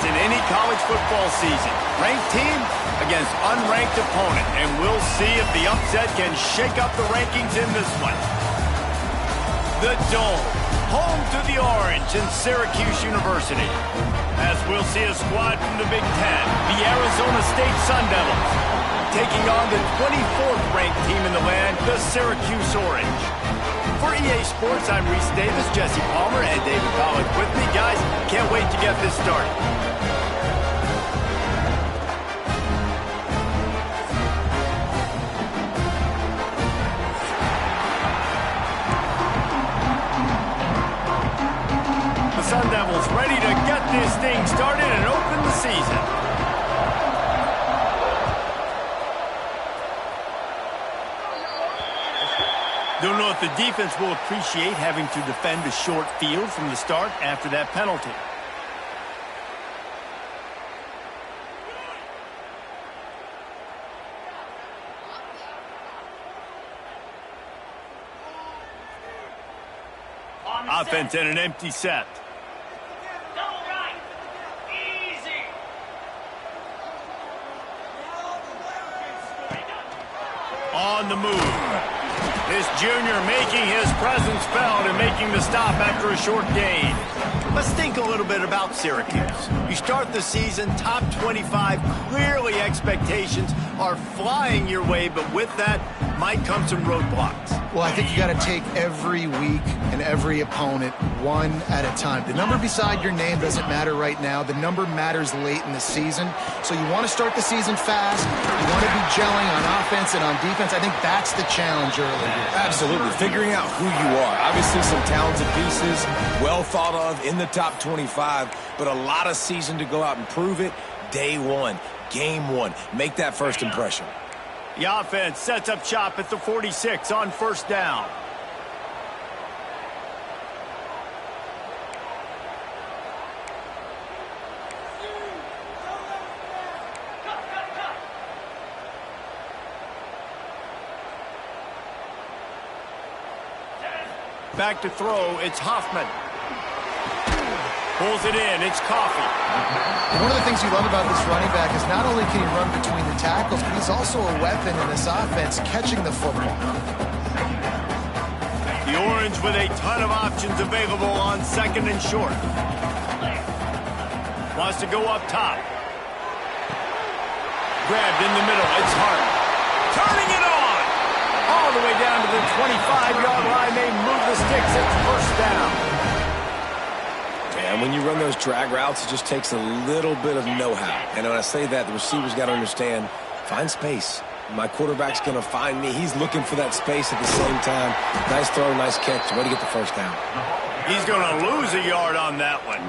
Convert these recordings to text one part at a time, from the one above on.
in any college football season. Ranked team against unranked opponent, and we'll see if the upset can shake up the rankings in this one. The Dome, home to the Orange and Syracuse University. As we'll see a squad from the Big Ten, the Arizona State Sun Devils, taking on the 24th ranked team in the land, the Syracuse Orange. For EA Sports, I'm Reese Davis, Jesse Palmer, and David Pollack with me. Guys, can't wait to get this started. The Sun Devils ready to get this thing started and open the season. Don't know if the defense will appreciate having to defend a short field from the start after that penalty. Offense and an empty set. Double right. Easy. On the move. This junior making his presence felt and making the stop after a short gain. Let's think a little bit about Syracuse. You start the season top 25. Clearly expectations are flying your way, but with that might come some roadblocks. Well, I think you got to take every week and every opponent one at a time. The number beside your name doesn't matter right now. The number matters late in the season. So you want to start the season fast. You want to be gelling on offense and on defense. I think that's the challenge early. Absolutely. Figuring out who you are. Obviously some talented pieces, well thought of in the top 25, but a lot of season to go out and prove it. Day one, game one. Make that first impression. The offense sets up shop at the 46 on first down. Back to throw, it's Hoffman. Pulls it in, it's Coffee. One of the things you love about this running back is not only can he run between the tackles, but he's also a weapon in this offense, catching the football. The Orange with a ton of options available on second and short. Wants to go up top. Grabbed in the middle, it's Hart. Turning it on! All the way down to the 25-yard line, they move the sticks, it's first down. And when you run those drag routes, it just takes a little bit of know-how. And when I say that, the receiver's got to understand, find space. My quarterback's going to find me. He's looking for that space at the same time. Nice throw, nice catch. Way to get the first down. He's going to lose a yard on that one.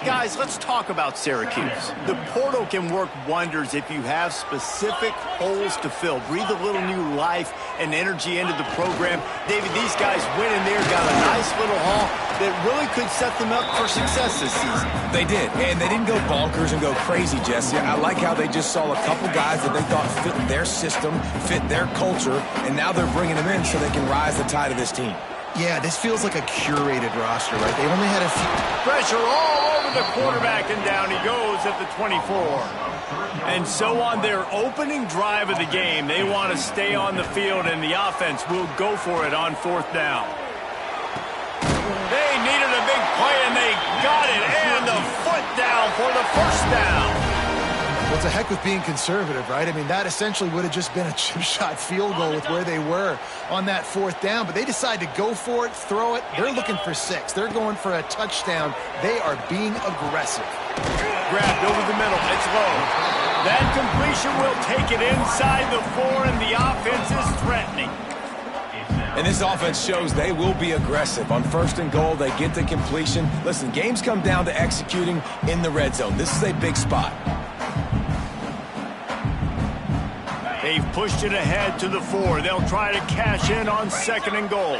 Guys, let's talk about Syracuse. The portal can work wonders if you have specific holes to fill. Breathe a little new life and energy into the program. David, these guys went in there, got a nice little haul that really could set them up for success this season. They did, and they didn't go bonkers and go crazy, Jesse. I like how they just saw a couple guys that they thought fit their system, fit their culture, and now they're bringing them in so they can rise the tide of this team. Yeah, this feels like a curated roster, right? They only had a few... Pressure all over the quarterback, and down he goes at the 24. And so on their opening drive of the game, they want to stay on the field, and the offense will go for it on fourth down. They needed a big play, and they got it, and the foot down for the first down. Well, it's a heck with being conservative, right? I mean, that essentially would have just been a chip shot field goal with where they were on that fourth down. But they decide to go for it, throw it. They're looking for 6. They're going for a touchdown. They are being aggressive. Grabbed over the middle. It's low. That completion will take it inside the 4, and the offense is threatening. And this offense shows they will be aggressive. On first and goal, they get the completion. Listen, games come down to executing in the red zone. This is a big spot. They've pushed it ahead to the 4. They'll try to cash in on second and goal.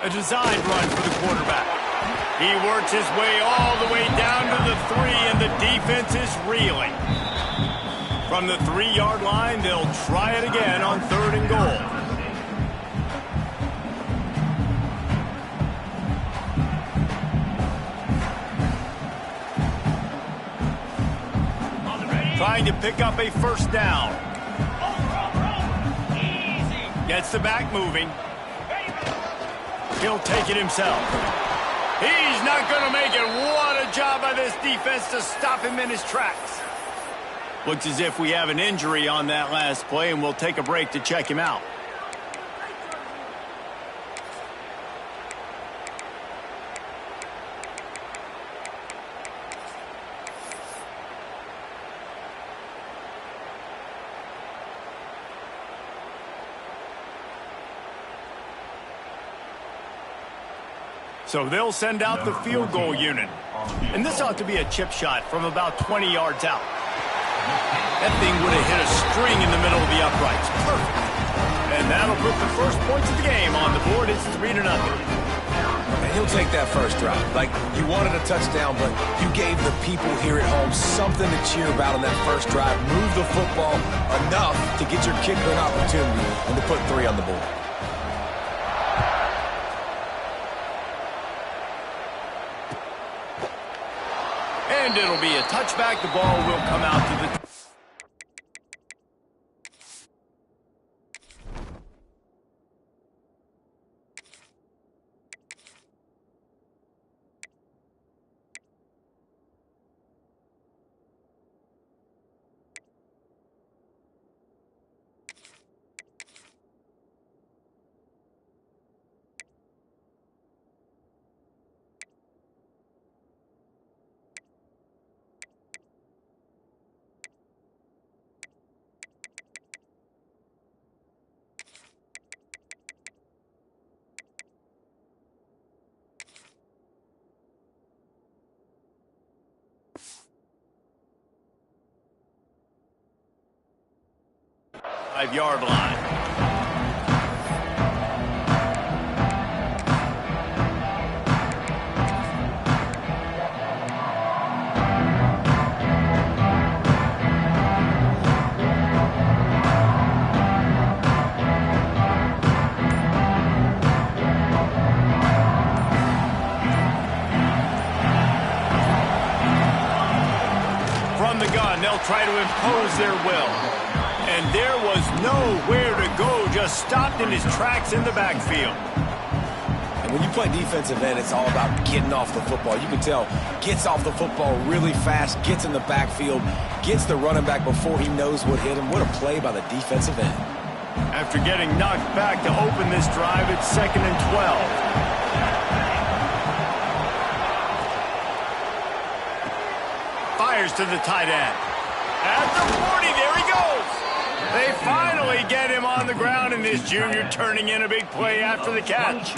A design run for the quarterback. He works his way all the way down to the 3, and the defense is reeling. From the 3-yard line, they'll try it again on third and goal. Trying to pick up a first down. Easy. Gets the back moving. He'll take it himself. He's not going to make it. What a job by this defense to stop him in his tracks. Looks as if we have an injury on that last play, and we'll take a break to check him out. So they'll send out the field goal unit. And this ought to be a chip shot from about 20 yards out. That thing would have hit a string in the middle of the uprights. Perfect. And that'll put the first points of the game on the board. It's 3-0. And he'll take that first drive. Like, you wanted a touchdown, but you gave the people here at home something to cheer about on that first drive. Move the football enough to get your kicker an opportunity and to put 3 on the board. And it'll be a touchback. The ball will come out to the... Five-yard line. From the gun, they'll try to impose their will. And there was nowhere to go, just stopped in his tracks in the backfield. And when you play defensive end, it's all about getting off the football. You can tell, gets off the football really fast, gets in the backfield, gets the running back before he knows what hit him. What a play by the defensive end. After getting knocked back to open this drive, it's 2nd and 12. Fires to the tight end. At the 40, there he goes. They finally get him on the ground, and this junior turning in a big play after the catch.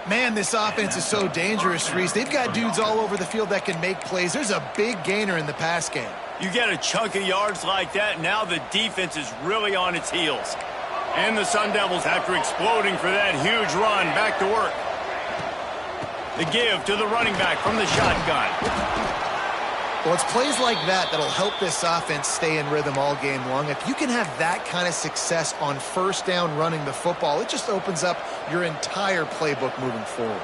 Man, this offense is so dangerous, Reese. They've got dudes all over the field that can make plays. There's a big gainer in the pass game. You get a chunk of yards like that, now the defense is really on its heels. And the Sun Devils, after exploding for that huge run, back to work. The give to the running back from the shotgun. Well, it's plays like that that'll help this offense stay in rhythm all game long. If you can have that kind of success on first down running the football, it just opens up your entire playbook moving forward.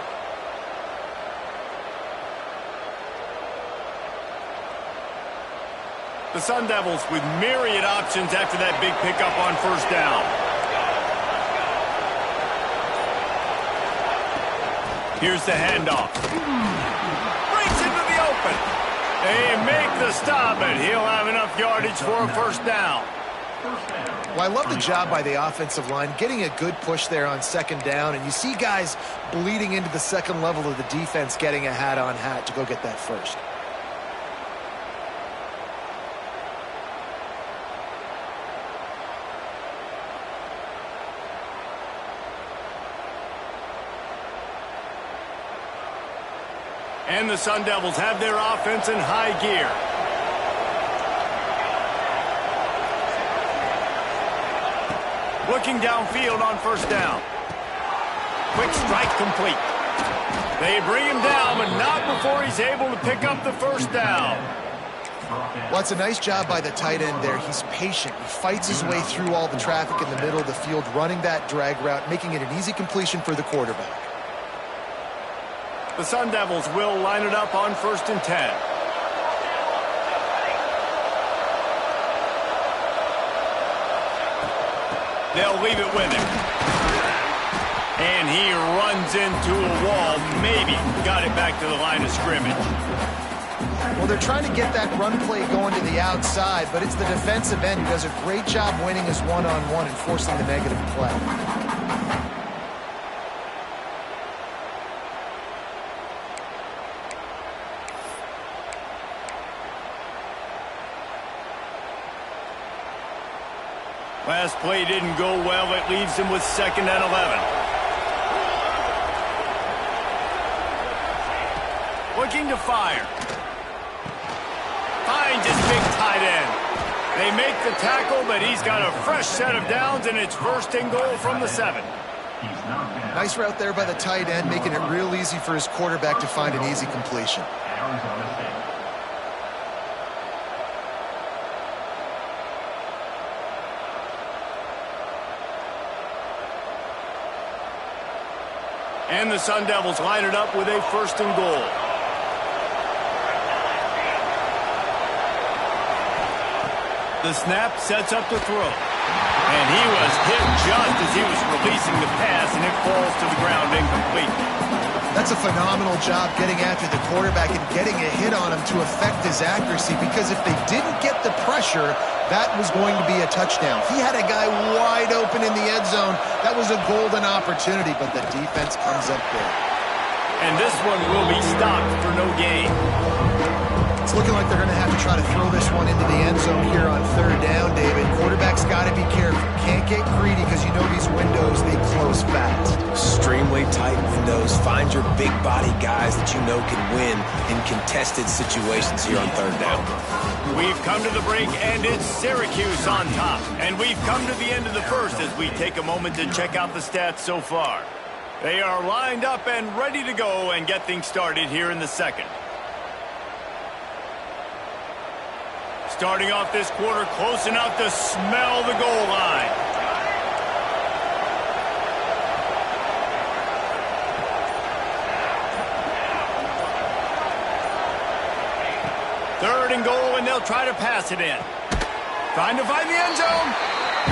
The Sun Devils with myriad options after that big pickup on first down. Here's the handoff. Breaks into the open. They make the stop, and he'll have enough yardage for a first down. Well, I love the job by the offensive line, getting a good push there on 2nd down, and you see guys bleeding into the second level of the defense getting a hat-on-hat to go get that first. And the Sun Devils have their offense in high gear. Looking downfield on first down. Quick strike complete. They bring him down, but not before he's able to pick up the first down. Well, it's a nice job by the tight end there. He's patient. He fights his way through all the traffic in the middle of the field, running that drag route, making it an easy completion for the quarterback. The Sun Devils will line it up on 1st and 10. They'll leave it with him. And he runs into a wall. Maybe got it back to the line of scrimmage. Well, they're trying to get that run play going to the outside, but it's the defensive end who does a great job winning his one-on-one and forcing the negative play. Last play didn't go well. It leaves him with 2nd and 11. Looking to fire. Finds his big tight end. They make the tackle, but he's got a fresh set of downs, and it's 1st and goal from the 7. Nice route there by the tight end, making it real easy for his quarterback to find an easy completion. And the Sun Devils line it up with a 1st and goal. The snap sets up the throw. And he was hit just as he was releasing the pass, and it falls to the ground incomplete. That's a phenomenal job getting after the quarterback and getting a hit on him to affect his accuracy, because if they didn't get the pressure, that was going to be a touchdown. He had a guy wide open in the end zone. That was a golden opportunity, but the defense comes up big. And this one will be stopped for no gain. It's looking like they're going to have to try to throw this one into the end zone here on 3rd down, David. Quarterback's got to be careful. Can't get greedy because you know these windows, they close fast. Extremely tight windows. Find your big body guys that you know can win in contested situations here on 3rd down. We've come to the break, and it's Syracuse on top. And we've come to the end of the 1st as we take a moment to check out the stats so far. They are lined up and ready to go and get things started here in the 2nd. Starting off this quarter close enough to smell the goal line. Third and goal, and they'll try to pass it in. Trying to find the end zone.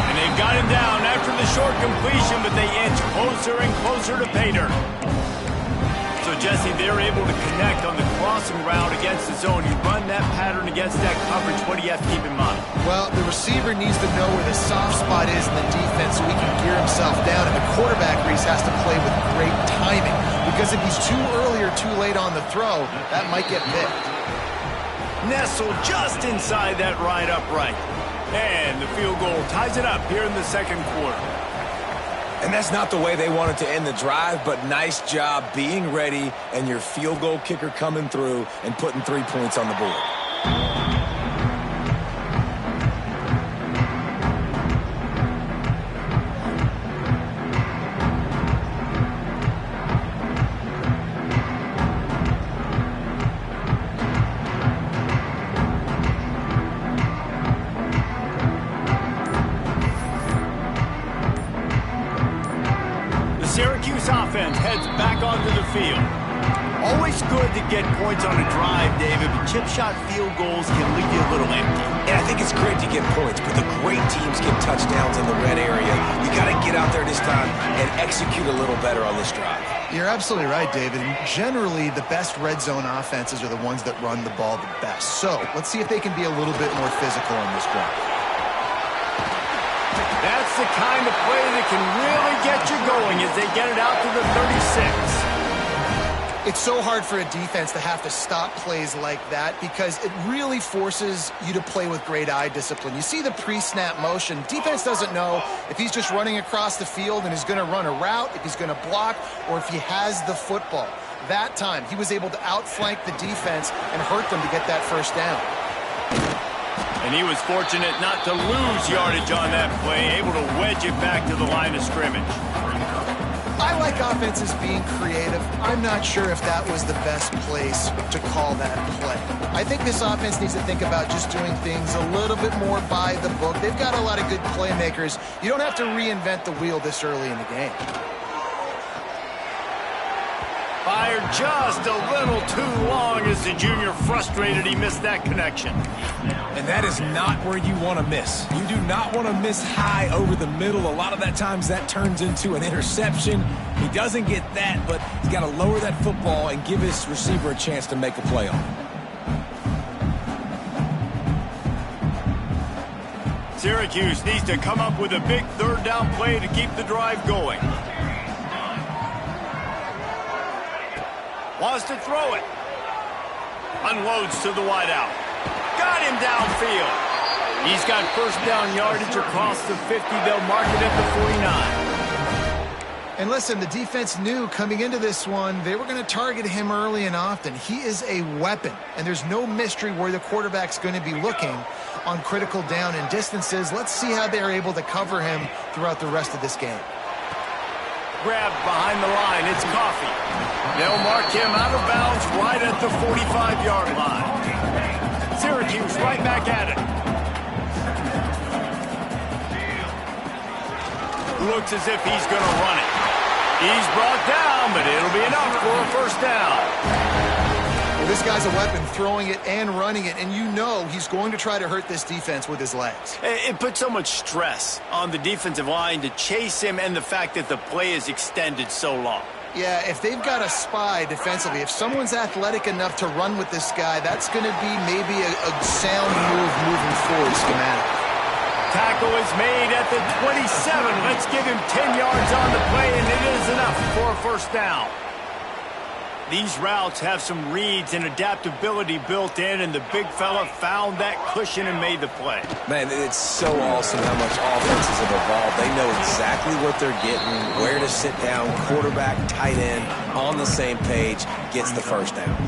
And they've got him down after the short completion, but they inch closer and closer to pay dirt. So, Jesse, they're able to connect on the crossing route against the zone. You run that pattern against that coverage. What do you have to keep in mind? Well, the receiver needs to know where the soft spot is in the defense so he can gear himself down. And the quarterback, Reese, has to play with great timing. Because if he's too early or too late on the throw, that might get picked. Nestled just inside that right upright. And the field goal ties it up here in the 2nd quarter. And that's not the way they wanted to end the drive, but nice job being ready and your field goal kicker coming through and putting 3 points on the board. Syracuse offense heads back onto the field. Always good to get points on a drive, David, but chip shot field goals can leave you a little empty. And I think it's great to get points, but the great teams get touchdowns in the red area. You got to get out there this time and execute a little better on this drive. You're absolutely right, David. Generally, the best red zone offenses are the ones that run the ball the best. So let's see if they can be a little bit more physical on this drive. That's the kind of play that can really get you going as they get it out to the 36. It's so hard for a defense to have to stop plays like that because it really forces you to play with great eye discipline. You see the pre-snap motion. Defense doesn't know if he's just running across the field and is going to run a route, if he's going to block, or if he has the football. That time, he was able to outflank the defense and hurt them to get that 1st down. And he was fortunate not to lose yardage on that play, able to wedge it back to the line of scrimmage. I like offenses being creative. I'm not sure if that was the best place to call that play. I think this offense needs to think about just doing things a little bit more by the book. They've got a lot of good playmakers. You don't have to reinvent the wheel this early in the game. fired just a little too long as the junior frustrated he missed that connection. And that is not where you want to miss. You do not want to miss high over the middle. A lot of that times that turns into an interception. He doesn't get that, but he's got to lower that football and give his receiver a chance to make a play on it. Syracuse needs to come up with a big third down play to keep the drive going. Wants to throw it. Unloads to the wideout. Got him downfield. He's got first down yardage across the 50. They'll mark it at the 49. And listen, the defense knew coming into this one, they were going to target him early and often. He is a weapon, and there's no mystery where the quarterback's going to be looking on critical down and distances. Let's see how they're able to cover him throughout the rest of this game. Grabbed behind the line. It's Coffee. They'll mark him out of bounds right at the 45-yard line. Syracuse right back at it. Looks as if he's going to run it. He's brought down, but it'll be enough for a first down. Well, this guy's a weapon, throwing it and running it, and you know he's going to try to hurt this defense with his legs. It puts so much stress on the defensive line to chase him and the fact that the play is extended so long. Yeah, if they've got a spy defensively, if someone's athletic enough to run with this guy, that's going to be maybe a sound move moving forward schematic. Tackle is made at the 27. Let's give him 10 yards on the play, and it is enough for a first down. These routes have some reads and adaptability built in, and the big fella found that cushion and made the play. Man, it's so awesome how much offenses have evolved. They know exactly what they're getting, where to sit down, quarterback, tight end, on the same page, gets the first down.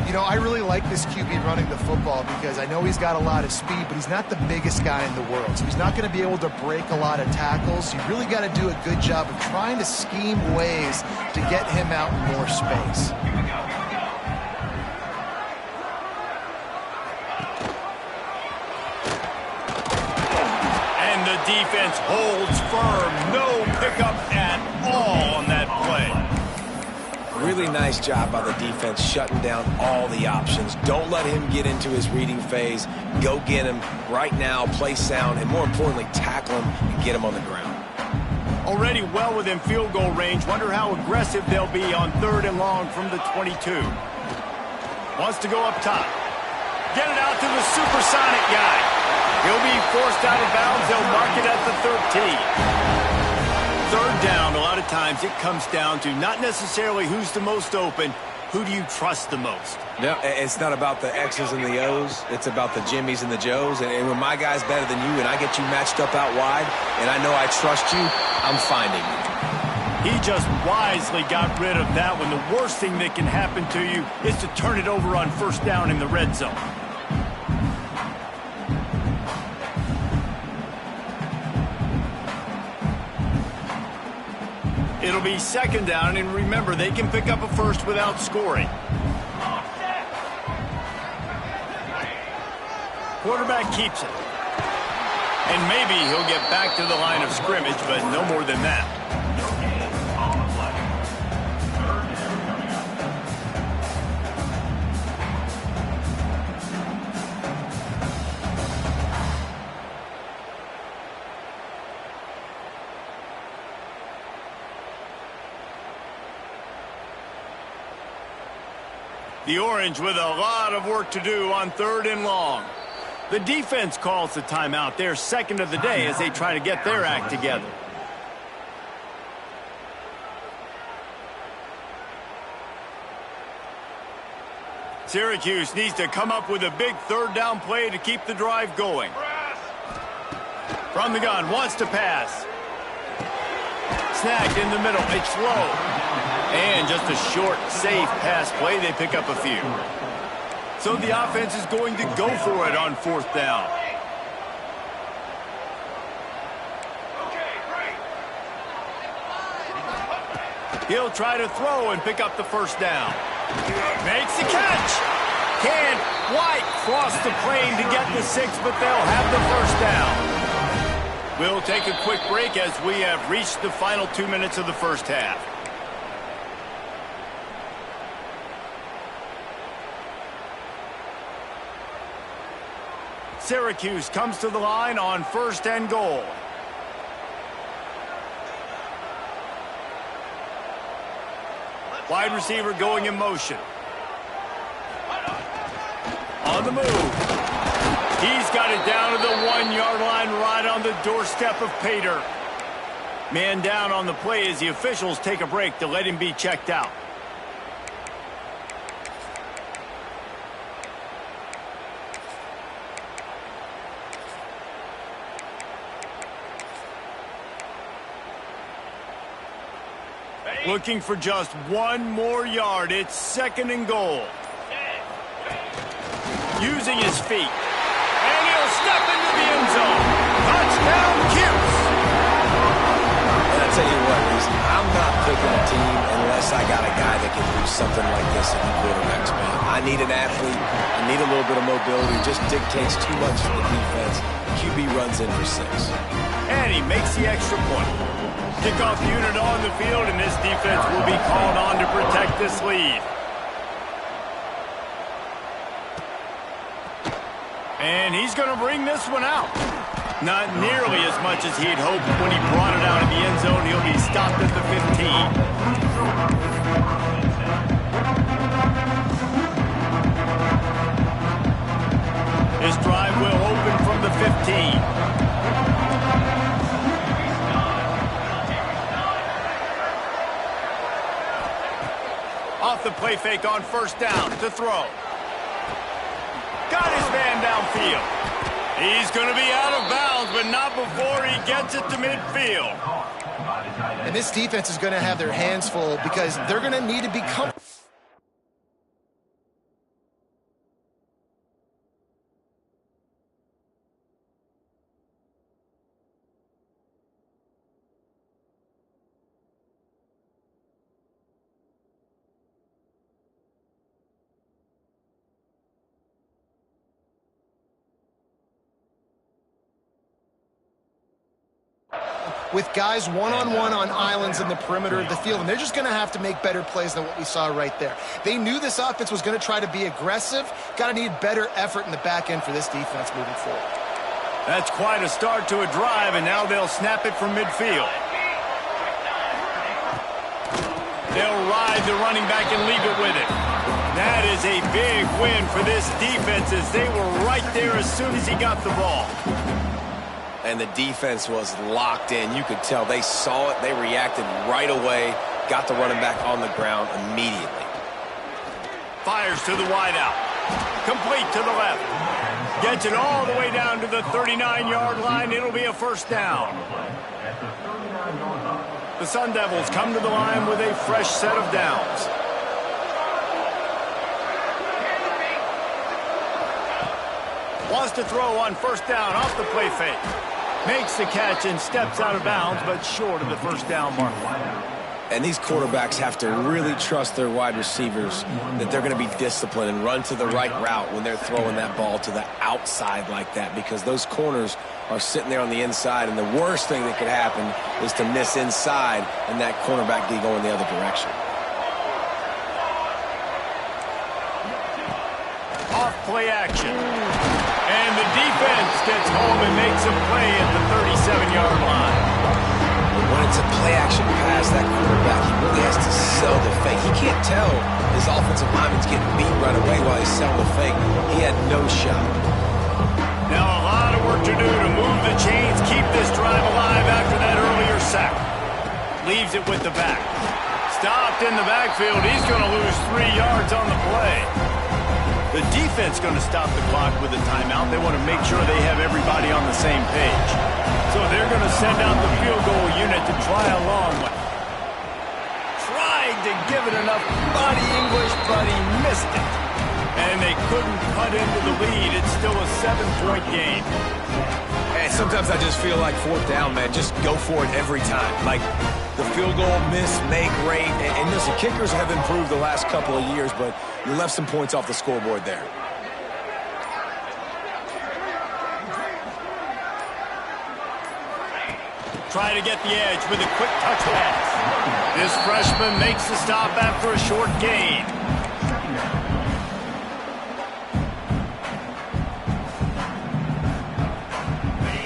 You know, I really like this QB running the football because I know he's got a lot of speed, but he's not the biggest guy in the world. So he's not going to be able to break a lot of tackles. You really got to do a good job of trying to scheme ways to get him out in more space. And the defense holds firm. No pickup at all on that play. Really nice job by the defense shutting down all the options. Don't let him get into his reading phase. Go get him right now, play sound, and more importantly, tackle him and get him on the ground. Already well within field goal range. Wonder how aggressive they'll be on third and long from the 22. Wants to go up top. Get it out to the supersonic guy. He'll be forced out of bounds. They'll mark it at the 13. Third down, a lot of times it comes down to not necessarily who's the most open, who do you trust the most? No, it's not about the X's and the O's. It's about the Jimmys and the Joes. And when my guy's better than you and I get you matched up out wide and I know I trust you, I'm finding you. He just wisely got rid of that when the worst thing that can happen to you is to turn it over on first down in the red zone. It'll be second down, and remember, they can pick up a first without scoring. Quarterback keeps it. And maybe he'll get back to the line of scrimmage, but no more than that. The Orange with a lot of work to do on third and long. The defense calls the timeout. Their second of the day as they try to get their act together. Syracuse needs to come up with a big third down play to keep the drive going. From the gun, wants to pass. Snagged in the middle. It's low. And just a short, safe pass play. They pick up a few. So the offense is going to go for it on fourth down. He'll try to throw and pick up the first down. Makes the catch. Can't quite cross the plane to get the 6, but they'll have the first down. We'll take a quick break as we have reached the final 2 minutes of the first half. Syracuse comes to the line on 1st and goal. Wide receiver going in motion. On the move. He's got it down to the 1-yard line right on the doorstep of Pater. Man down on the play as the officials take a break to let him be checked out. Looking for just 1 more yard. It's 2nd and goal. Using his feet. And he'll step into the end zone. Touchdown, Cuse. And I tell you what, I'm not picking a team unless I got a guy that can do something like this at the quarterback spot. I need an athlete. I need a little bit of mobility. It just dictates too much to the defense. QB runs in for 6. And he makes the extra point. Kickoff unit on the field, and this defense will be called on to protect this lead. And he's going to bring this one out. Not nearly as much as he'd hoped when he brought it out of the end zone. He'll be stopped at the 15. His drive will open from the 15. Off the play fake on 1st down to throw. Got his man downfield. He's going to be out of bounds, but not before he gets it to midfield. And this defense is going to have their hands full because they're going to need to be comfortable. With guys one-on-one on islands in the perimeter of the field, and they're just going to have to make better plays than what we saw right there. They knew this offense was going to try to be aggressive. Got to need better effort in the back end for this defense moving forward. That's quite a start to a drive, and now they'll snap it from midfield. They'll ride the running back and leave it with it. That is a big win for this defense as they were right there as soon as he got the ball. And the defense was locked in. You could tell they saw it. They reacted right away. Got the running back on the ground immediately. Fires to the wideout. Complete to the left. Gets it all the way down to the 39-yard line. It'll be a 1st down. The Sun Devils come to the line with a fresh set of downs. Wants to throw on 1st down off the play fake. Makes the catch and steps out of bounds, but short of the 1st down mark. And these quarterbacks have to really trust their wide receivers that they're going to be disciplined and run to the right route when they're throwing that ball to the outside like that, because those corners are sitting there on the inside, and the worst thing that could happen is to miss inside and that cornerback be going the other direction. Off play action. And the defense gets home and makes a play at the 37-yard line. When it's a play-action pass, that quarterback, he really has to sell the fake. He can't tell his offensive lineman's getting beat right away while he's selling the fake. He had no shot. Now a lot of work to do to move the chains, keep this drive alive after that earlier sack. Leaves it with the back. Stopped in the backfield. He's going to lose 3 yards on the play. The defense going to stop the clock with a timeout. They want to make sure they have everybody on the same page. So they're going to send out the field goal unit to try a long one. Tried to give it enough body English, but he missed it. And they couldn't cut into the lead. It's still a 7-point game. And sometimes I just feel like 4th down, man. Just go for it every time. Like the field goal, miss, make, rate. And listen, kickers have improved the last couple of years, but you left some points off the scoreboard there. Try to get the edge with a quick touch pass. This freshman makes the stop after a short gain.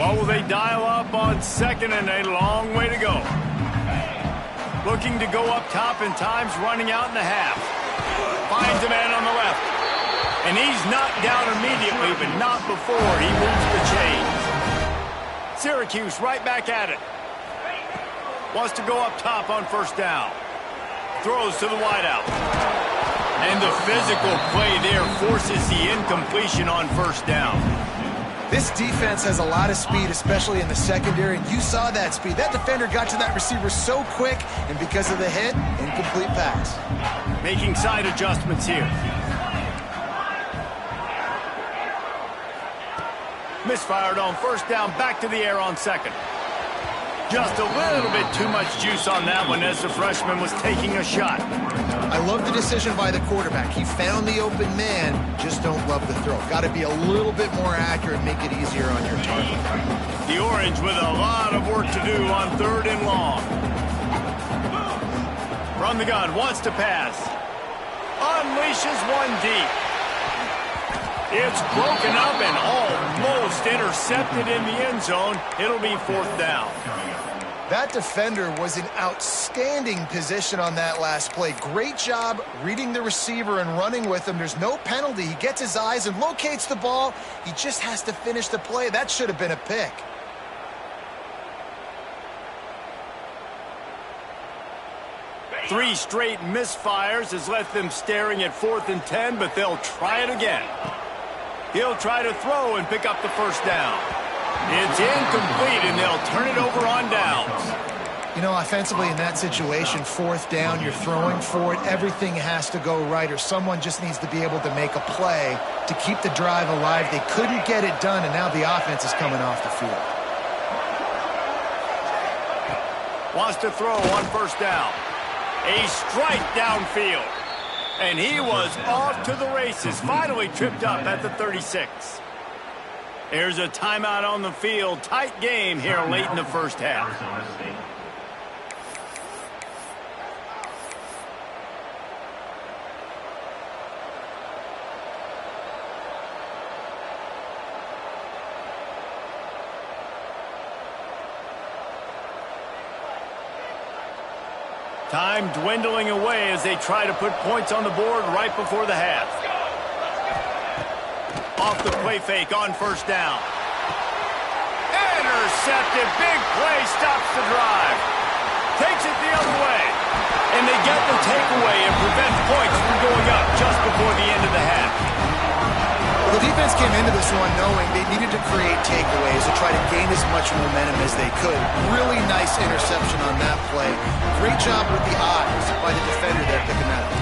What will they dial up on second and a long way to go? Looking to go up top, and time's running out in the half. Finds a man on the left. And he's knocked down immediately, but not before he moves the chains. Syracuse right back at it. Wants to go up top on first down. Throws to the wideout. And the physical play there forces the incompletion on first down. This defense has a lot of speed, especially in the secondary, and you saw that speed. That defender got to that receiver so quick, and because of the hit, incomplete pass. Making side adjustments here. Misfired on first down, back to the air on second. Just a little bit too much juice on that one as the freshman was taking a shot. I love the decision by the quarterback. He found the open man, just don't love the throw. Got to be a little bit more accurate, make it easier on your target. The Orange with a lot of work to do on third and long. From the gun, wants to pass. Unleashes one deep. It's broken up and almost intercepted in the end zone. It'll be fourth down. That defender was in outstanding position on that last play. Great job reading the receiver and running with him. There's no penalty. He gets his eyes and locates the ball. He just has to finish the play. That should have been a pick. Three straight misfires has left them staring at 4th and 10, but they'll try it again. He'll try to throw and pick up the first down. It's incomplete, and they'll turn it over on downs. You know, offensively in that situation, 4th down, you're throwing for it. Everything has to go right, or someone just needs to be able to make a play to keep the drive alive. They couldn't get it done, and now the offense is coming off the field. Wants to throw on first down. A strike downfield. And he was off to the races, finally tripped up at the 36. There's a timeout on the field. Tight game here late in the first half. Time dwindling away as they try to put points on the board right before the half. Off the play fake on first down. Intercepted. Big play stops the drive. Takes it the other way. And they get the takeaway and prevent points from going up just before the end of the half. Well, the defense came into this one knowing they needed to create takeaways to try to gain as much momentum as they could. Really nice interception on that play. Great job with the eyes by the defender there picking that up.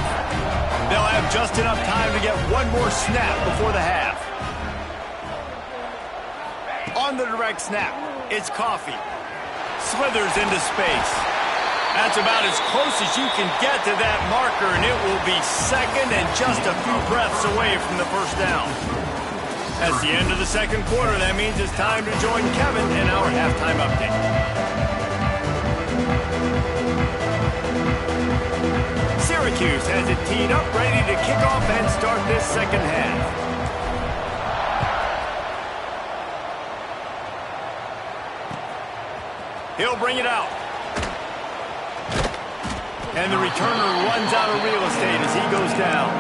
They'll have just enough time to get one more snap before the half. On the direct snap, it's Coffee. Slithers into space. That's about as close as you can get to that marker, and it will be second and just a few breaths away from the first down. That's the end of the second quarter. That means it's time to join Kevin in our halftime update. Syracuse has it teed up, ready to kick off and start this second half. He'll bring it out. And the returner runs out of real estate as he goes down.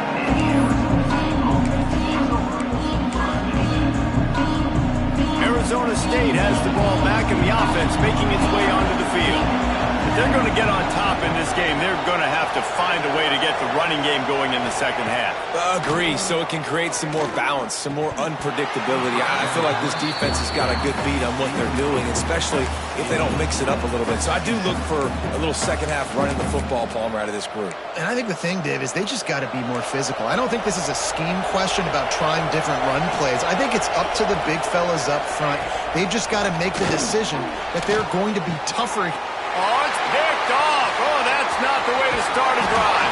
Arizona State has the ball back, and the offense making its way onto the field. If they're going to get on top in this game, they're going to have to find a way to get the running game going in the second half. Agree, so it can create some more balance, some more unpredictability. I feel like this defense has got a good beat on what they're doing, especially if they don't mix it up a little bit. So I do look for a little second half running the football, Palmer, out of this group. And I think the thing, Dave, is they just got to be more physical. I don't think this is a scheme question about trying different run plays. I think it's up to the big fellas up front. They've just got to make the decision that they're going to be tougher. Oh, it's picked off. Oh, that's not the way to start a drive.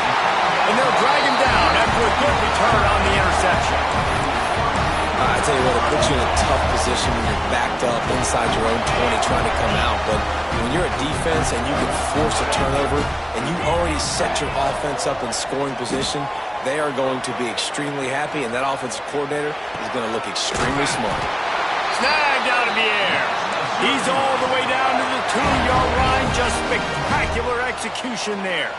And they'll drag him down after a good return on the interception. I tell you what, it puts you in a tough position when you're backed up inside your own 20 trying to come out. But when you're a defense and you can force a turnover and you already set your offense up in scoring position, they are going to be extremely happy, and that offensive coordinator is going to look extremely smart. Snagged out of the air. He's all the way down to the 2-yard line. Just spectacular execution there.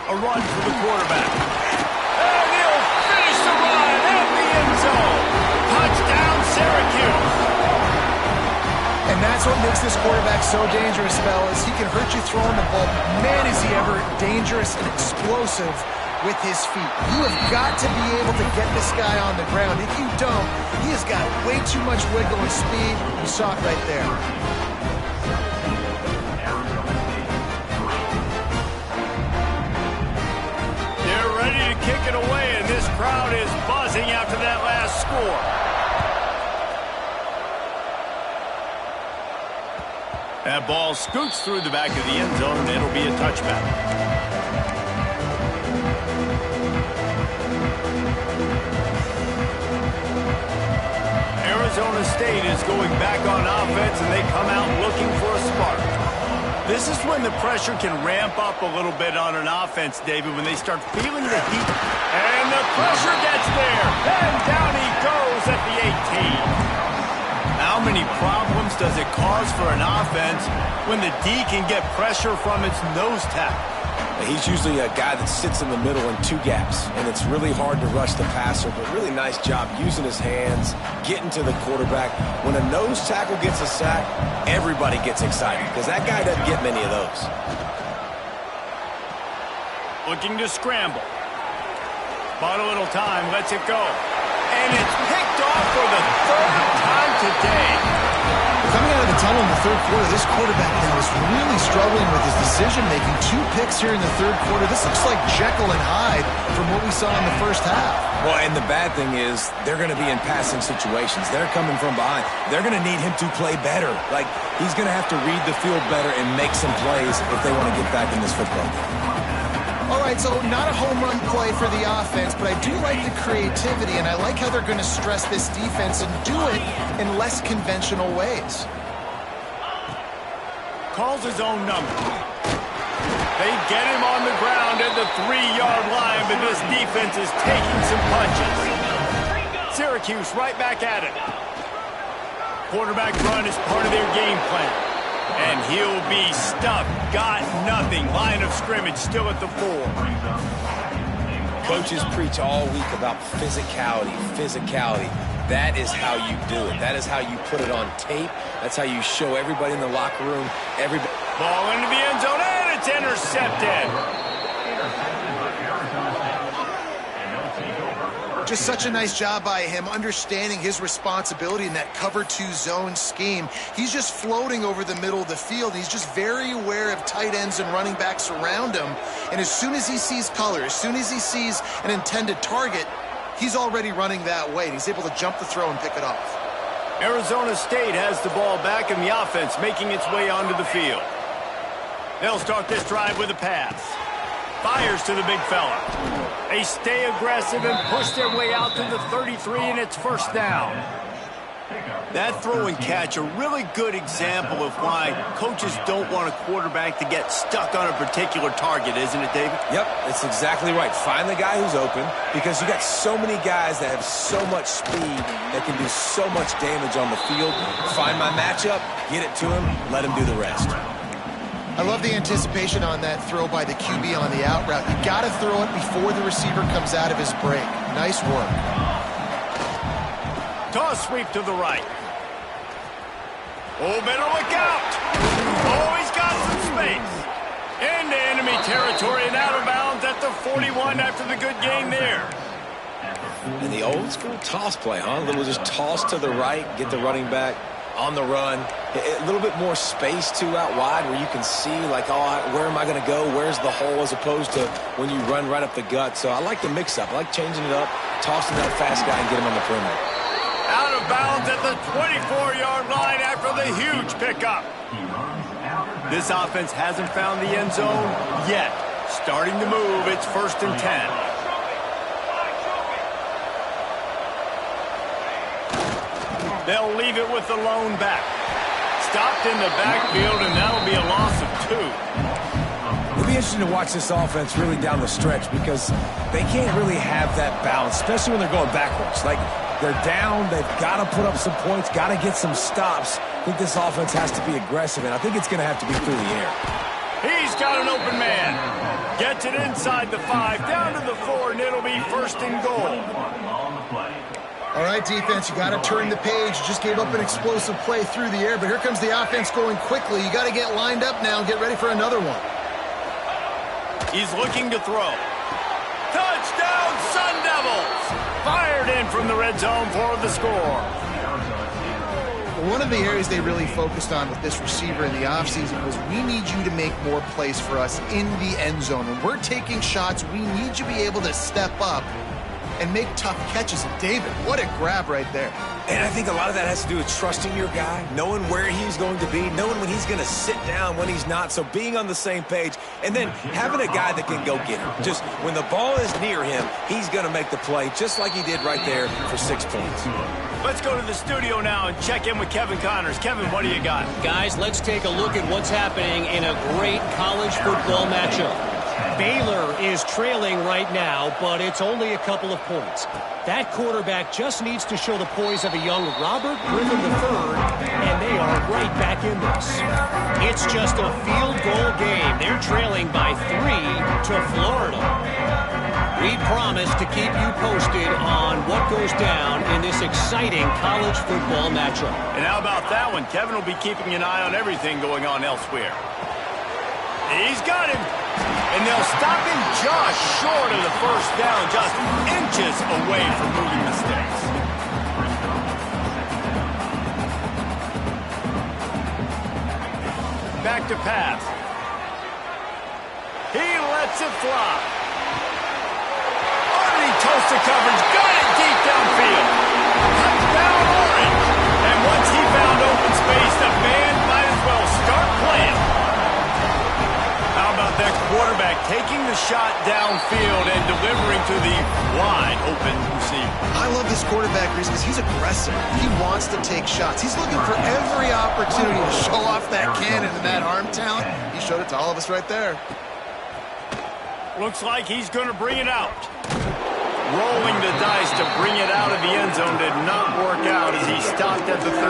A run for the quarterback. And he'll finish the run at the end zone. Touchdown, Syracuse. And that's what makes this quarterback so dangerous, fellas. He can hurt you throwing the ball. Man, is he ever dangerous and explosive with his feet. You have got to be able to get this guy on the ground. If you don't, he has got way too much wiggle and speed. You saw it right there. They're ready to kick it away, and this crowd is buzzing after that last score. That ball scoots through the back of the end zone, and it'll be a touchback. Arizona State is going back on offense, and they come out looking for a spark. This is when the pressure can ramp up a little bit on an offense, David, when they start feeling the heat. And the pressure gets there, and down he goes at the 18. How many problems does it cause for an offense when the D can get pressure from its nose tackle? He's usually a guy that sits in the middle in two gaps, and it's really hard to rush the passer, but really nice job using his hands, getting to the quarterback. When a nose tackle gets a sack, everybody gets excited because that guy doesn't get many of those. Looking to scramble. Bought a little time, lets it go. And it's picked off for the third time today. Coming out of the tunnel in the third quarter, this quarterback now is really struggling with his decision-making. 2 picks here in the third quarter. This looks like Jekyll and Hyde from what we saw in the first half. Well, and the bad thing is they're going to be in passing situations. They're coming from behind. They're going to need him to play better. Like, he's going to have to read the field better and make some plays if they want to get back in this football game. All right, so not a home run play for the offense, but I do like the creativity, and I like how they're going to stress this defense and do it in less conventional ways. Calls his own number. They get him on the ground at the 3-yard line, but this defense is taking some punches. Syracuse right back at it. Quarterback run is part of their game plan. And he'll be stuck. Got nothing. Line of scrimmage still at the 4. Coaches preach all week about physicality, physicality. That is how you do it. That is how you put it on tape. That's how you show everybody in the locker room. Everybody. Ball into the end zone, and it's intercepted. Just such a nice job by him, understanding his responsibility in that cover 2 zone scheme. He's just floating over the middle of the field. He's just very aware of tight ends and running backs around him. And as soon as he sees color, as soon as he sees an intended target, he's already running that way. And he's able to jump the throw and pick it off. Arizona State has the ball back in the offense, making its way onto the field. They'll start this drive with a pass. Fires to the big fella. They stay aggressive and push their way out to the 33, and it's first down. That throw and catch, a really good example of why coaches don't want a quarterback to get stuck on a particular target, isn't it, David? Yep, that's exactly right. Find the guy who's open, because you got so many guys that have so much speed that can do so much damage on the field. Find my matchup, get it to him, let him do the rest. I love the anticipation on that throw by the QB on the out route. You got to throw it before the receiver comes out of his break. Nice work. Toss sweep to the right. Oh, better look out. Oh, he's got some space. Into enemy territory and out of bounds at the 41 after the good gain there. And the old school toss play, huh? A little just toss to the right, get the running back on the run. A little bit more space, too, out wide where you can see, like, oh, where am I going to go? Where's the hole, as opposed to when you run right up the gut. So I like the mix-up. I like changing it up, tossing that fast guy and get him on the perimeter. Out of bounds at the 24-yard line after the huge pickup. This offense hasn't found the end zone yet. Starting to move, it's 1st and 10. They'll leave it with the lone back. Stopped in the backfield, and that'll be a loss of 2. It'll be interesting to watch this offense really down the stretch, because they can't really have that balance, especially when they're going backwards. Like, They're down. They've got to put up some points, got to get some stops. I think this offense has to be aggressive, and I think it's going to have to be through the air. He's got an open man. Gets it inside the 5, down to the 4, and it'll be first and goal. All right, defense, you got to turn the page. You just gave up an explosive play through the air, but here comes the offense going quickly. You got to get lined up now and get ready for another one. He's looking to throw. Touchdown, Sun Devils! Fired in from the red zone for the score. One of the areas they really focused on with this receiver in the offseason was we need you to make more plays for us in the end zone. When we're taking shots, we need you to be able to step up and make tough catches. And David, what a grab right there. And I think a lot of that has to do with trusting your guy, knowing where he's going to be, knowing when he's going to sit down, when he's not, so being on the same page, and then having a guy that can go get him. Just when the ball is near him, he's going to make the play, just like he did right there for 6 points. Let's go to the studio now and check in with Kevin Connors. Kevin, what do you got? Guys, let's take a look at what's happening in a great college football matchup. Baylor is trailing right now, but it's only a couple of points. That quarterback just needs to show the poise of a young Robert Griffin III, and they are right back in this. It's just a field goal game. They're trailing by 3 to Florida. We promise to keep you posted on what goes down in this exciting college football matchup. And how about that one? Kevin will be keeping an eye on everything going on elsewhere. He's got him. And they'll stop him just short of the first down, just inches away from moving the sticks. Back to pass. He lets it fly. Underneath toast to coverage, got it deep downfield. Touchdown Orange. And once he found open space, the band might as well start playing. How about that quarterback taking the shot downfield and delivering to the wide open receiver? I love this quarterback because he's aggressive. He wants to take shots. He's looking for every opportunity to show off that cannon and that arm talent. He showed it to all of us right there. Looks like he's going to bring it out. Rolling the dice to bring it out of the end zone did not work out as he stopped at the 13.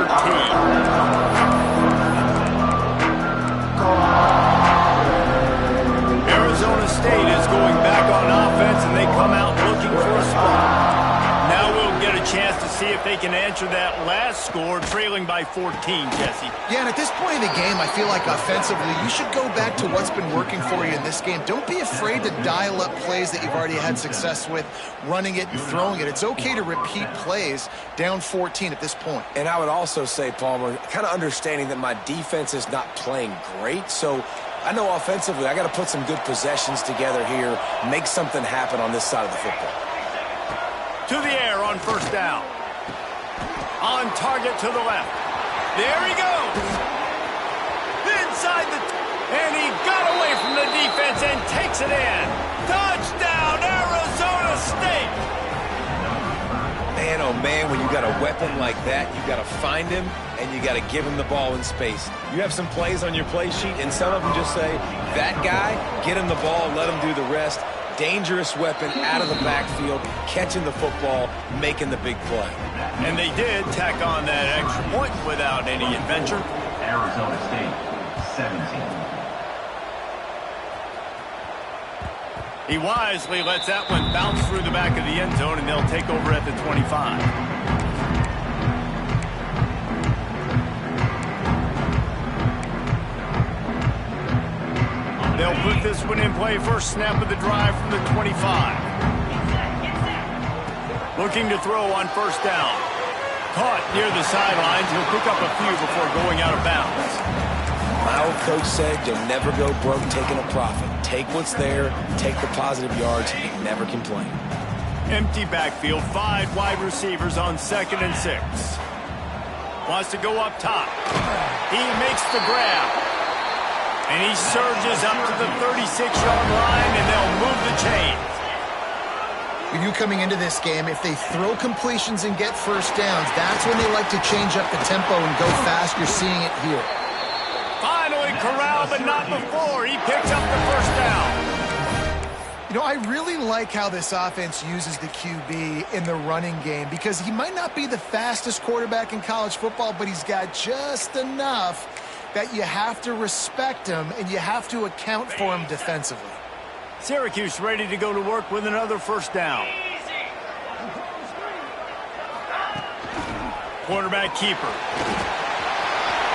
Arizona State is going back on offense, and they come out looking for a spot. Now we'll get a chance to see if they can answer that last score, trailing by 14, Jesse. Yeah, and at this point in the game, I feel like offensively, you should go back to what's been working for you in this game. Don't be afraid to dial up plays that you've already had success with, running it and throwing it. It's okay to repeat plays down 14 at this point. And I would also say, Palmer, kind of understanding that my defense is not playing great, so I know offensively I got to put some good possessions together here, make something happen on this side of the football. To the air on first down. On target to the left. There he goes. Inside and he got away from the defense and takes it in. Touchdown, Arizona State. Man, oh man, when you got a weapon like that, you got to find him and you got to give him the ball in space. You have some plays on your play sheet, and some of them just say, that guy, get him the ball, let him do the rest. Dangerous weapon out of the backfield, catching the football, making the big play. And they did tack on that extra point without any adventure. Arizona State, 17. He wisely lets that one bounce through the back of the end zone, and they'll take over at the 25. They'll put this one in play. First snap of the drive from the 25. Looking to throw on first down. Caught near the sidelines. He'll pick up a few before going out of bounds. My old coach said you'll never go broke taking a profit. Take what's there, take the positive yards, and never complain. Empty backfield, 5 wide receivers on 2nd and 6. Wants to go up top. He makes the grab. And he surges up to the 36-yard line, and they'll move the chains. We knew coming into this game, if they throw completions and get first downs, that's when they like to change up the tempo and go fast. You're seeing it here. Finally corralled, but not before. He picks up the first down. You know, I really like how this offense uses the QB in the running game because he might not be the fastest quarterback in college football, but he's got just enough that you have to respect him and you have to account for him defensively. Syracuse ready to go to work with another first down. Quarterback keeper.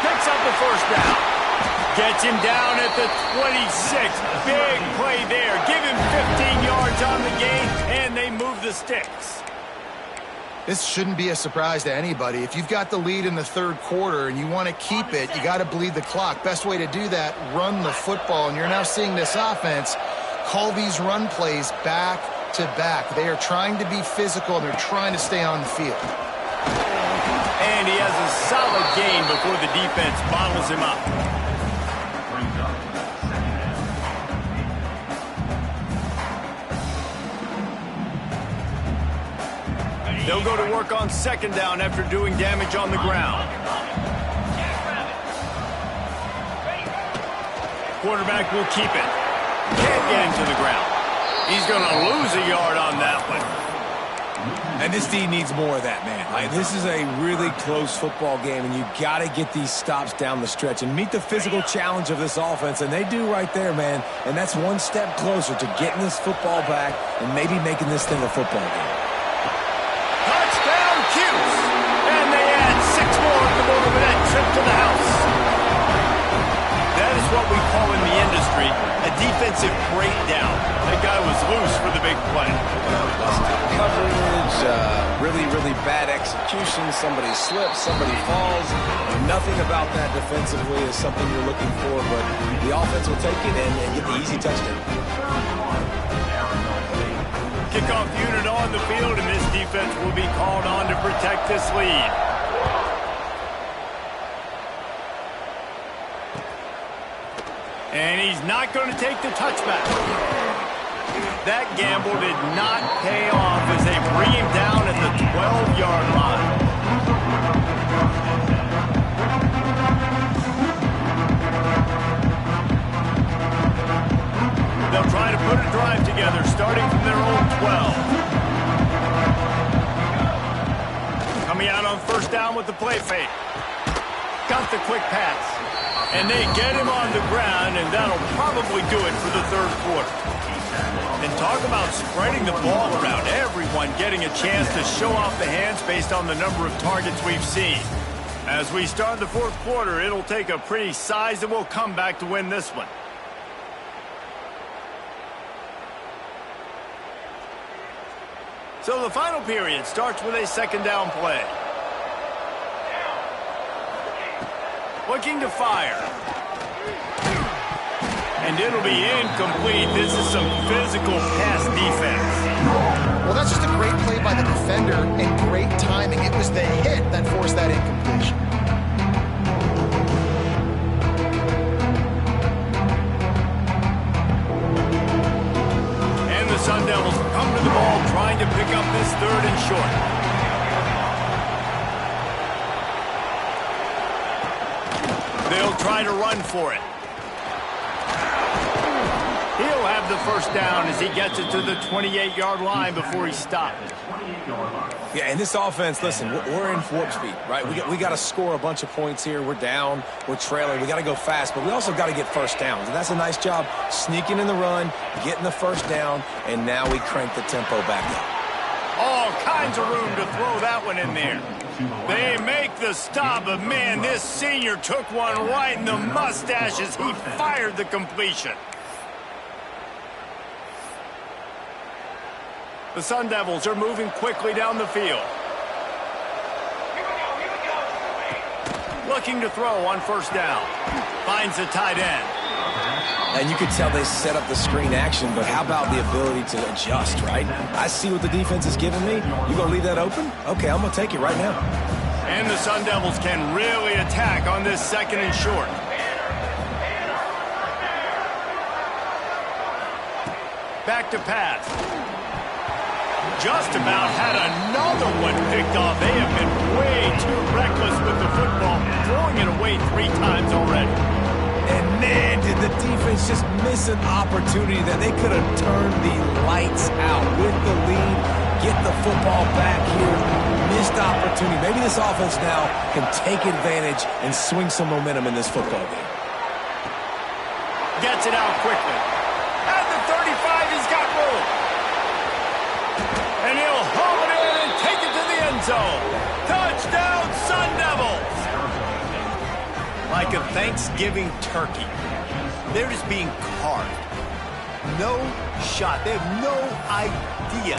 Picks up the first down. Gets him down at the 26. Big play there. Give him 15 yards on the game, and they move the sticks. This shouldn't be a surprise to anybody. If you've got the lead in the third quarter and you want to keep it, you got to bleed the clock. Best way to do that, run the football. And you're now seeing this offense call these run plays back to back. They are trying to be physical, and they're trying to stay on the field. And he has a solid gain before the defense bottles him up. They'll go to work on second down after doing damage on the ground. Quarterback will keep it. Can't get him to the ground. He's going to lose a yard on that one. And this D needs more of that, man. Like, this is a really close football game, and you got to get these stops down the stretch and meet the physical challenge of this offense, and they do right there, man. And that's one step closer to getting this football back and maybe making this thing a football game. Touchdown, Cuse! And they add 6 more at the moment of that trip to the house. That is what we call in the industry a defensive breakdown. That guy was loose for the big play. Busted coverage, really bad execution. Somebody slips, somebody falls. Nothing about that defensively is something you're looking for, but the offense will take it and get the easy touchdown. Kickoff unit on the field, and this defense will be called on to protect this lead. And he's not going to take the touchback. That gamble did not pay off as they bring him down at the 12-yard line. They'll try to put a drive together, starting from their own 12. Coming out on first down with the play fake. Got the quick pass. And they get him on the ground, and that'll probably do it for the third quarter. And talk about spreading the ball around. Everyone getting a chance to show off the hands based on the number of targets we've seen. As we start the fourth quarter, it'll take a pretty sizable comeback to win this one. So the final period starts with a second down play. Looking to fire. And it'll be incomplete. This is some physical pass defense. Well, that's just a great play by the defender and great timing. It was the hit that forced that incompletion. And the Sun Devils come to the ball trying to pick up this third and short. They'll try to run for it. He'll have the first down as he gets it to the 28-yard line before he stopped. Yeah, and this offense, listen, we're in warp speed, right? We got to score a bunch of points here. We're down. We're trailing. We got to go fast, but we also got to get first downs. And that's a nice job sneaking in the run, getting the first down, and now we crank the tempo back up. All kinds of room to throw that one in there. They make the stop, but man, this senior took one right in the mustache as he fired the completion. The Sun Devils are moving quickly down the field. Looking to throw on first down. Finds the tight end. And you could tell they set up the screen action, but how about the ability to adjust, right? I see what the defense is giving me. You gonna leave that open? Okay, I'm gonna take it right now. And the Sun Devils can really attack on this second and short. Back to pass. Just about had another one picked off. They have been way too reckless with the football, throwing it away 3 times already. And man, did the defense just miss an opportunity that they could have turned the lights out with the lead. Get the football back here. Missed opportunity. Maybe this offense now can take advantage and swing some momentum in this football game. Gets it out quickly. At the 35, he's got room. And he'll haul it in and take it to the end zone. Touchdown, Sun Devils! Like a Thanksgiving turkey, they're just being carved. No shot. They have no idea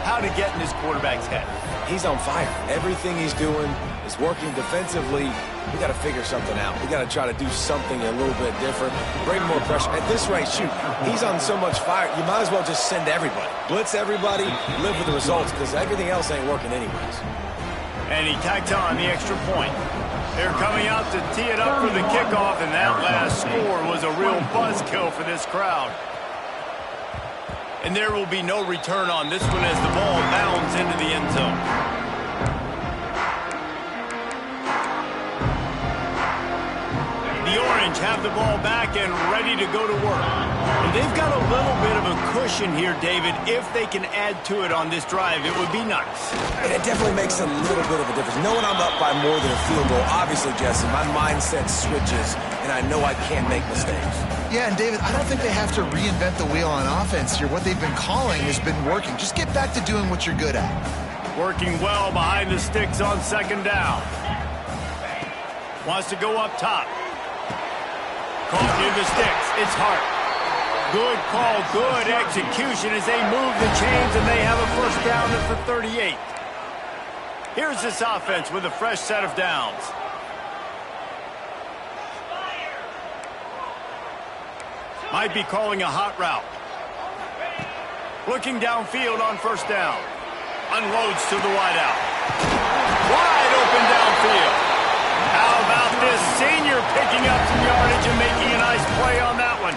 how to get in this quarterback's head. He's on fire. Everything he's doing is working defensively. We got to figure something out. We got to try to do something a little bit different. Bring more pressure. At this rate, shoot, he's on so much fire, you might as well just send everybody. Blitz everybody, live with the results, because everything else ain't working anyways. And he tacked on the extra point. They're coming out to tee it up for the kickoff, and that last score was a real buzzkill for this crowd. And there will be no return on this one as the ball bounds into the end zone. The Orange have the ball back and ready to go to work. And they've got a little bit of a cushion here, David. If they can add to it on this drive, it would be nice. And it definitely makes a little bit of a difference. Knowing I'm up by more than a field goal, obviously, Jesse, my mindset switches, and I know I can't make mistakes. Yeah, and David, I don't think they have to reinvent the wheel on offense here. What they've been calling has been working. Just get back to doing what you're good at. Working well behind the sticks on second down. Wants to go up top. Caught near the sticks. It's Hart. Good call, good execution as they move the chains, and they have a first downer for 38. Here's this offense with a fresh set of downs. Might be calling a hot route. Looking downfield on first down. Unloads to the wideout. Wide open downfield. How about this senior picking up some yardage and making a nice play on that one?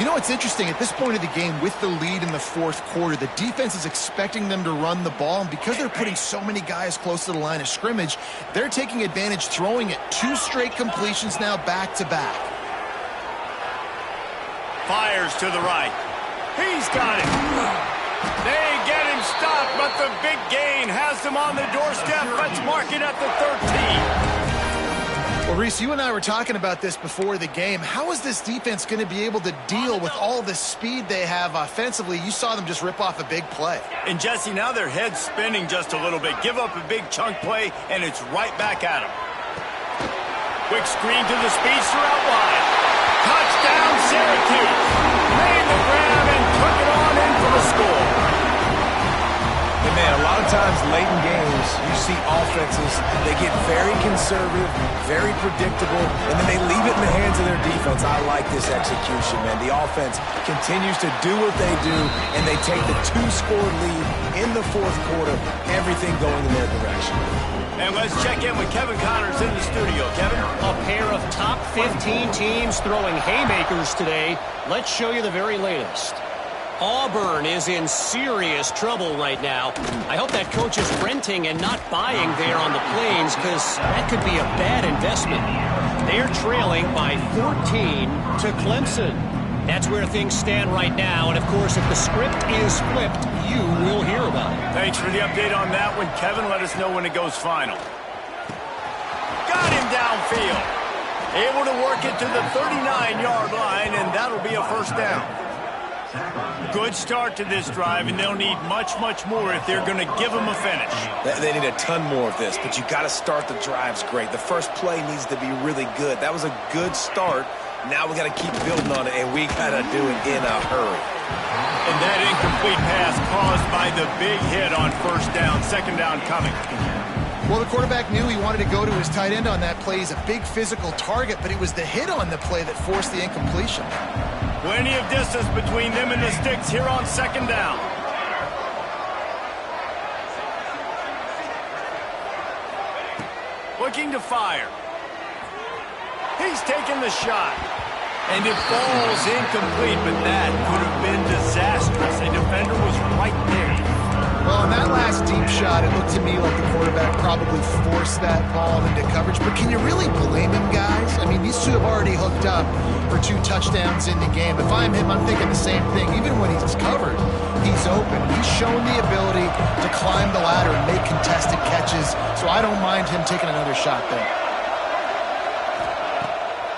You know what's interesting? At this point of the game, with the lead in the fourth quarter, the defense is expecting them to run the ball, and because they're putting so many guys close to the line of scrimmage, they're taking advantage, throwing it 2 straight completions now back-to-back. Fires to the right. He's got it. They get him stopped, but the big gain has them on the doorstep. Let's mark it at the 13. Well, Reese, you and I were talking about this before the game. How is this defense going to be able to deal with all the speed they have offensively? You saw them just rip off a big play. And, Jesse, now their head's spinning just a little bit. Give up a big chunk play, and it's right back at them. Quick screen to the speedster out wide. Touchdown, Syracuse. Made the grab and took it on in for the score. And man, a lot of times late in games, you see offenses, they get very conservative, very predictable, and then they leave it in the hands of their defense. I like this execution, man. The offense continues to do what they do, and they take the 2-score lead in the fourth quarter, everything going in their direction. And let's check in with Kevin Connors in the studio. Kevin? A pair of top 15 teams throwing haymakers today. Let's show you the very latest. Auburn is in serious trouble right now. I hope that coach is renting and not buying there on the Plains, because that could be a bad investment. They're trailing by 14 to Clemson. That's where things stand right now, and of course, if the script is flipped, you will hear about it. Thanks for the update on that one, Kevin. Let us know when it goes final. Got him downfield. Able to work it to the 39-yard line, and that'll be a first down. Good start to this drive, and they'll need much, much more if they're going to give them a finish. They need a ton more of this, but you got to start the drives great. The first play needs to be really good. That was a good start. Now we got to keep building on it, and we got to do it in a hurry. And that incomplete pass caused by the big hit on first down, second down coming. Well, the quarterback knew he wanted to go to his tight end on that play. He's a big physical target, but it was the hit on the play that forced the incompletion. Plenty of distance between them and the sticks here on second down. Looking to fire. He's taking the shot. And it falls incomplete, but that could have been disastrous. A defender was right there. Well, in that last deep shot, it looked to me like the quarterback probably forced that ball into coverage. But can you really blame him, guys? I mean, these two have already hooked up for 2 touchdowns in the game. If I'm him, I'm thinking the same thing. Even when he's covered, he's open. He's shown the ability to climb the ladder and make contested catches. So I don't mind him taking another shot there.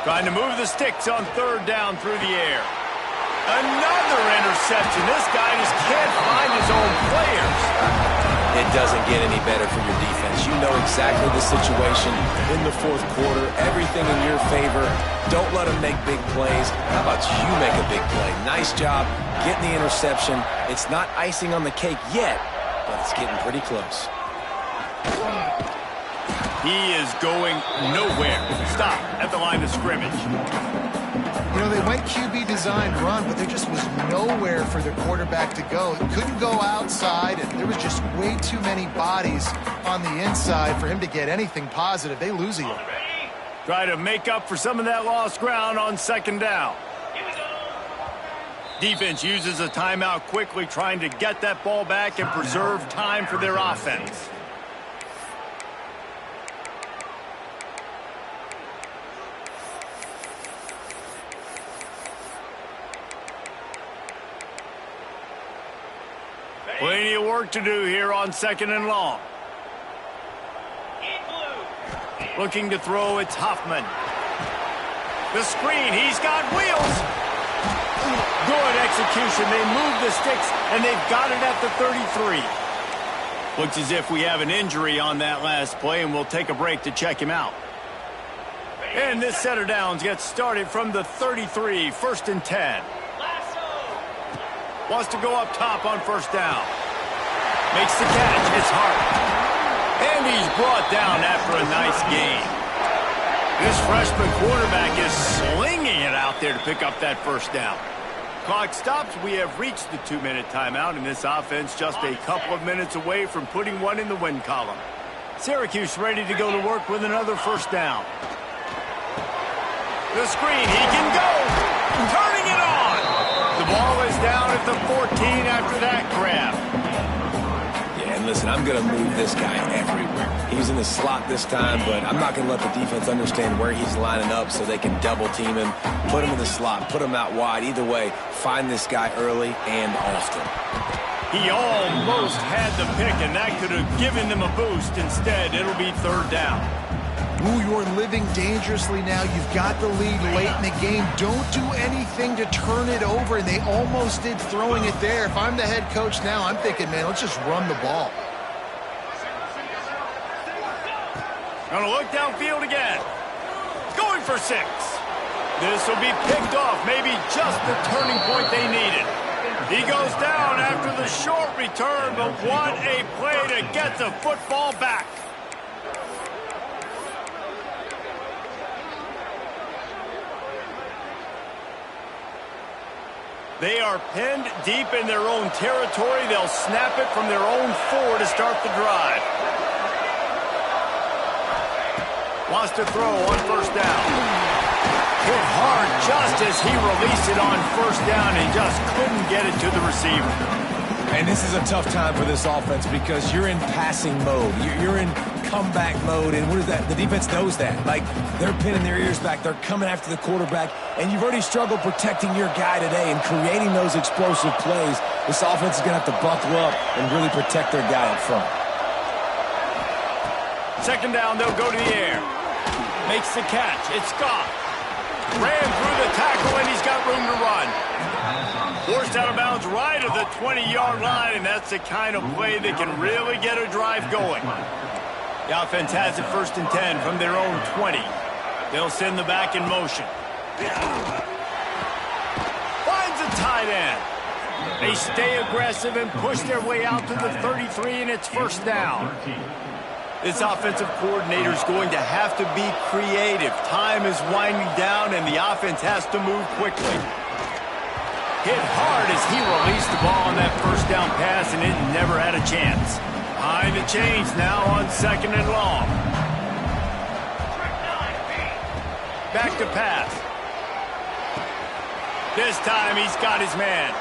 Trying to move the sticks on 3rd down through the air. Another interception. This guy just can't find his own players. It doesn't get any better for your defense. You know exactly the situation in the 4th quarter. Everything in your favor. Don't let them make big plays. How about you make a big play? Nice job getting the interception. It's not icing on the cake yet, but it's getting pretty close. He is going nowhere. Stop at the line of scrimmage. You know, they went QB designed run, but there just was nowhere for the quarterback to go. It couldn't go outside, and there was just way too many bodies on the inside for him to get anything positive. They lose it. Try to make up for some of that lost ground on 2nd down. Defense uses a timeout quickly, trying to get that ball back and preserve time for their offense. Plenty of work to do here on 2nd and long. Looking to throw, it's Hoffman. The screen, he's got wheels. Good execution. They move the sticks, and they've got it at the 33. Looks as if we have an injury on that last play, and we'll take a break to check him out. And this set of downs gets started from the 33, 1st and 10. Wants to go up top on 1st down. Makes the catch. It's Hart. And he's brought down after a nice gain. This freshman quarterback is slinging it out there to pick up that 1st down. Clock stops. We have reached the 2-minute timeout, and this offense just a couple of minutes away from putting one in the win column. Syracuse ready to go to work with another 1st down. The screen. He can go. Turning it on. The ball is down at the 14 after that grab. Yeah, and listen, I'm going to move this guy everywhere. He's in the slot this time, but I'm not going to let the defense understand where he's lining up so they can double team him, put him in the slot, put him out wide. Either way, find this guy early and often. He almost had the pick, and that could have given them a boost. Instead, it'll be 3rd down. Ooh, you're living dangerously now. You've got the lead late in the game. Don't do anything to turn it over, and they almost did throwing it there. If I'm the head coach now, I'm thinking, man, let's just run the ball. Gonna look downfield again. Going for 6. This will be picked off. Maybe just the turning point they needed. He goes down after the short return, but what a play to get the football back. They are pinned deep in their own territory. They'll snap it from their own 4 to start the drive. Wants to throw on 1st down. Hit hard just as he released it on 1st down and just couldn't get it to the receiver. And this is a tough time for this offense because you're in passing mode. You're in comeback mode, and what is that? The defense knows that. Like, they're pinning their ears back. They're coming after the quarterback, and you've already struggled protecting your guy today and creating those explosive plays. This offense is going to have to buckle up and really protect their guy up front. 2nd down, they'll go to the air. Makes the catch. It's Scott. Ran through the tackle, and he's got room to run. Forced out of bounds right at the 20-yard line, and that's the kind of play that can really get a drive going. The offense has it 1st and 10 from their own 20. They'll send the back in motion. Finds a tight end. They stay aggressive and push their way out to the 33, and it's 1st down. This offensive coordinator is going to have to be creative. Time is winding down, and the offense has to move quickly. Hit hard as he released the ball on that 1st down pass, and it never had a chance. Behind the chains now on 2nd and long. Back to pass. This time he's got his man.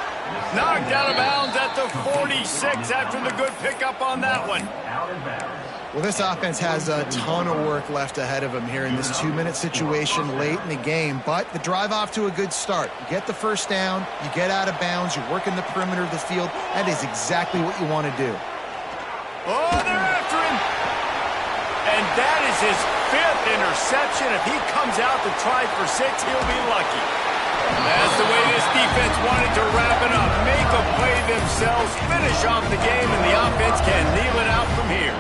Knocked out of bounds at the 46 after the good pickup on that one. Well, this offense has a ton of work left ahead of them here in this 2-minute situation late in the game, but the drive off to a good start. You get the first down, you get out of bounds, you're working the perimeter of the field. That is exactly what you want to do. Oh, they're after him. And that is his 5th interception. If he comes out to try for 6, he'll be lucky. That's the way this defense wanted to wrap it up. Make a play themselves, finish off the game, and the offense can kneel it out from here.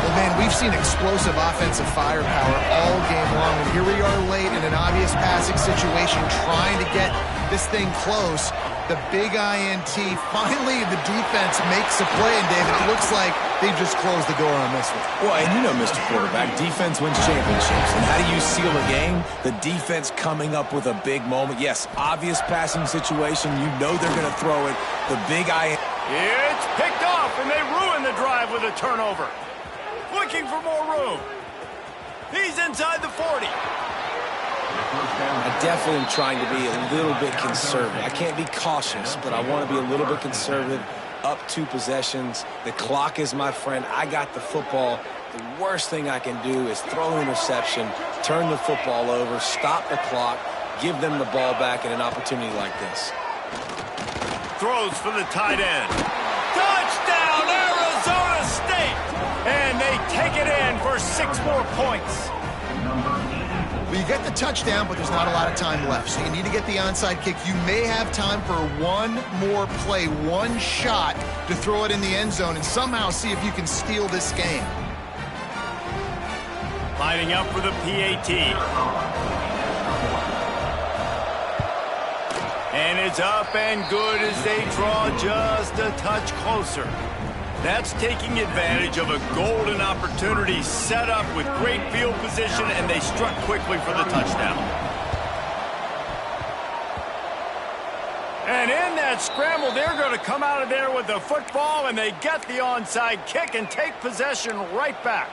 Well, man, we've seen explosive offensive firepower all game long, and here we are late in an obvious passing situation trying to get this thing close. The big INT, finally the defense makes a play, and David, it looks like they've just closed the door on this one. Well, and you know, Mr. Quarterback, defense wins championships. And how do you seal a game? The defense coming up with a big moment. Yes, obvious passing situation. You know they're going to throw it. The big INT. It's picked off, and they ruin the drive with a turnover. Looking for more room. He's inside the 40. I definitely am trying to be a little bit conservative. I can't be cautious, but I want to be a little bit conservative. Up 2 possessions. The clock is my friend. I got the football. The worst thing I can do is throw an interception, turn the football over, stop the clock, give them the ball back in an opportunity like this. Throws for the tight end. Touchdown, Arizona State! And they take it in for 6 more points. Well, you get the touchdown, but there's not a lot of time left, so you need to get the onside kick. You may have time for one more play, one shot to throw it in the end zone and somehow see if you can steal this game. Lining up for the PAT. And it's up and good as they draw just a touch closer. That's taking advantage of a golden opportunity set up with great field position, and they struck quickly for the touchdown. And in that scramble, they're going to come out of there with the football, and they get the onside kick and take possession right back.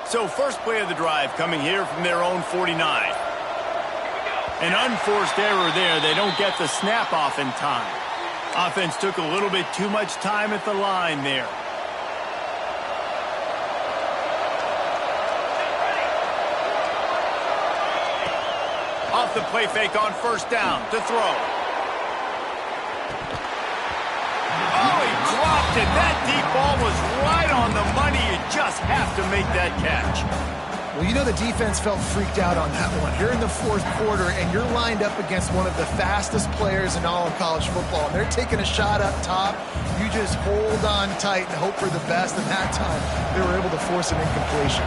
So first play of the drive coming here from their own 49. An unforced error there. They don't get the snap off in time. Offense took a little bit too much time at the line there. Off the play fake on first down to throw. Oh, he dropped it. That deep ball was right on the money. You just have to make that catch. Well, you know the defense felt freaked out on that one. You're in the 4th quarter, and you're lined up against one of the fastest players in all of college football. And they're taking a shot up top. You just hold on tight and hope for the best. And that time, they were able to force an incompletion.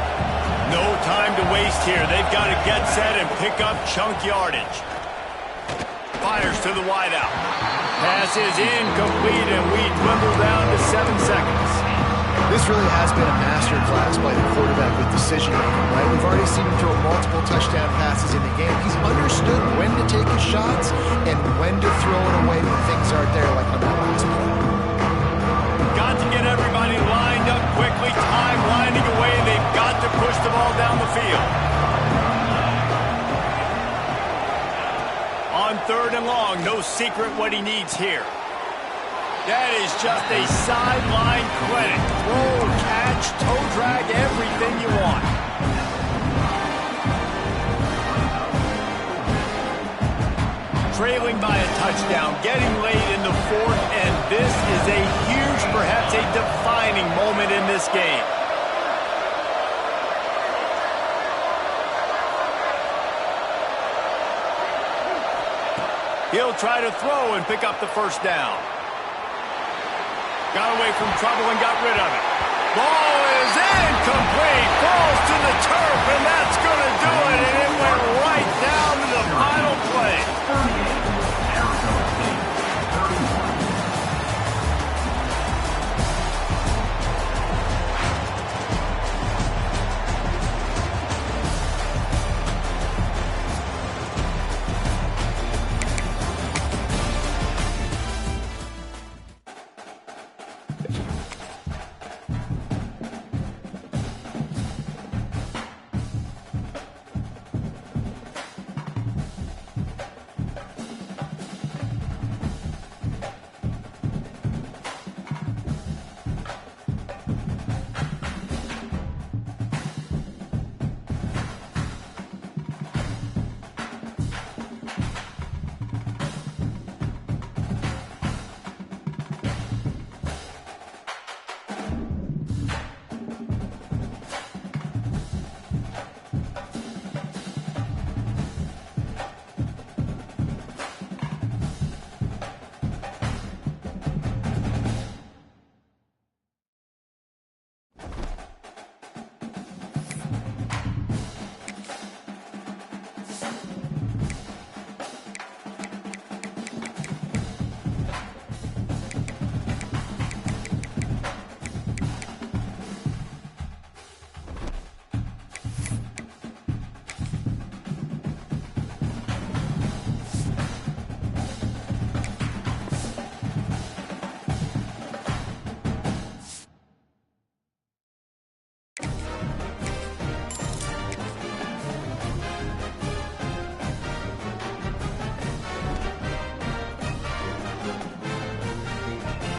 No time to waste here. They've got to get set and pick up chunk yardage. Fires to the wideout. Pass is incomplete, and we dwindle down to 7 seconds. This really has been a masterclass by the quarterback with decision-making, right? We've already seen him throw multiple touchdown passes in the game. He's understood when to take his shots and when to throw it away when things aren't there, like on that last play. Got to get everybody lined up quickly. Time winding away, and they've got to push the ball down the field. On 3rd and long, no secret what he needs here. That is just a sideline credit. Throw, catch, toe drag, everything you want. Trailing by a touchdown, getting late in the 4th, and this is a huge, perhaps a defining moment in this game. He'll try to throw and pick up the first down. Got away from trouble and got rid of it. Ball is incomplete. Falls to the turf, and